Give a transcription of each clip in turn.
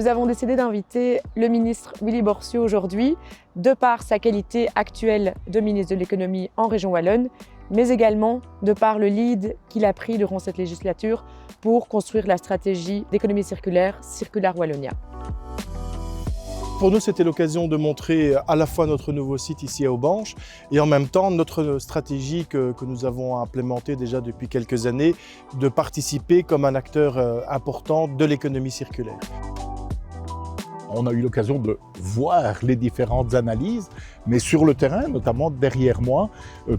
Nous avons décidé d'inviter le ministre Willy Borsiaux aujourd'hui, de par sa qualité actuelle de ministre de l'économie en région wallonne, mais également de par le lead qu'il a pris durant cette législature pour construire la stratégie d'économie circulaire, Circular Wallonia. Pour nous, c'était l'occasion de montrer à la fois notre nouveau site ici à Aubange et en même temps notre stratégie que nous avons implémentée déjà depuis quelques années, de participer comme un acteur important de l'économie circulaire. On a eu l'occasion de voir les différentes analyses, mais sur le terrain, notamment derrière moi,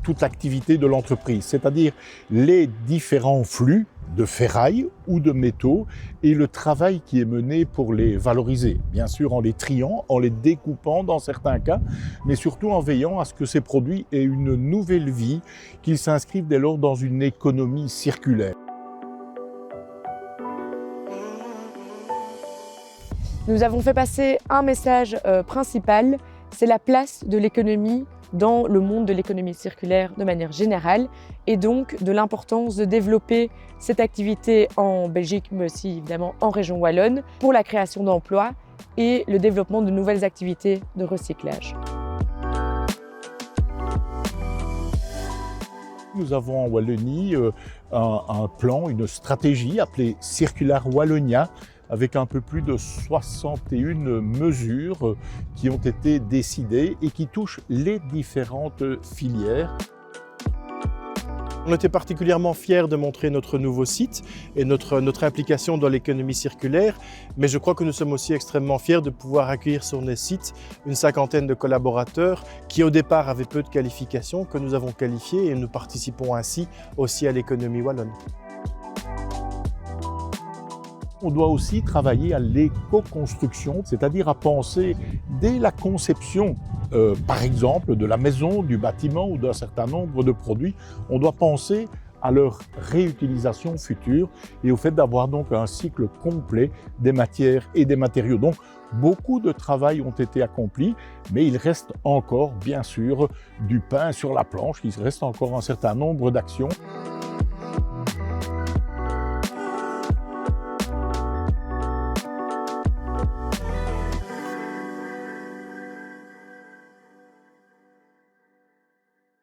toute l'activité de l'entreprise, c'est-à-dire les différents flux de ferraille ou de métaux et le travail qui est mené pour les valoriser, bien sûr en les triant, en les découpant dans certains cas, mais surtout en veillant à ce que ces produits aient une nouvelle vie, qu'ils s'inscrivent dès lors dans une économie circulaire. Nous avons fait passer un message principal, c'est la place de l'économie dans le monde de l'économie circulaire de manière générale et donc de l'importance de développer cette activité en Belgique, mais aussi évidemment en région wallonne, pour la création d'emplois et le développement de nouvelles activités de recyclage. Nous avons en Wallonie un plan, une stratégie appelée Circular Wallonia, avec un peu plus de 61 mesures qui ont été décidées et qui touchent les différentes filières. On était particulièrement fiers de montrer notre nouveau site et notre implication dans l'économie circulaire, mais je crois que nous sommes aussi extrêmement fiers de pouvoir accueillir sur nos sites une cinquantaine de collaborateurs qui au départ avaient peu de qualifications, que nous avons qualifiés et nous participons ainsi aussi à l'économie wallonne. On doit aussi travailler à l'éco-construction, c'est-à-dire à penser dès la conception, par exemple, de la maison, du bâtiment ou d'un certain nombre de produits, on doit penser à leur réutilisation future et au fait d'avoir donc un cycle complet des matières et des matériaux. Donc, beaucoup de travail ont été accomplis, mais il reste encore, bien sûr, du pain sur la planche, il reste encore un certain nombre d'actions.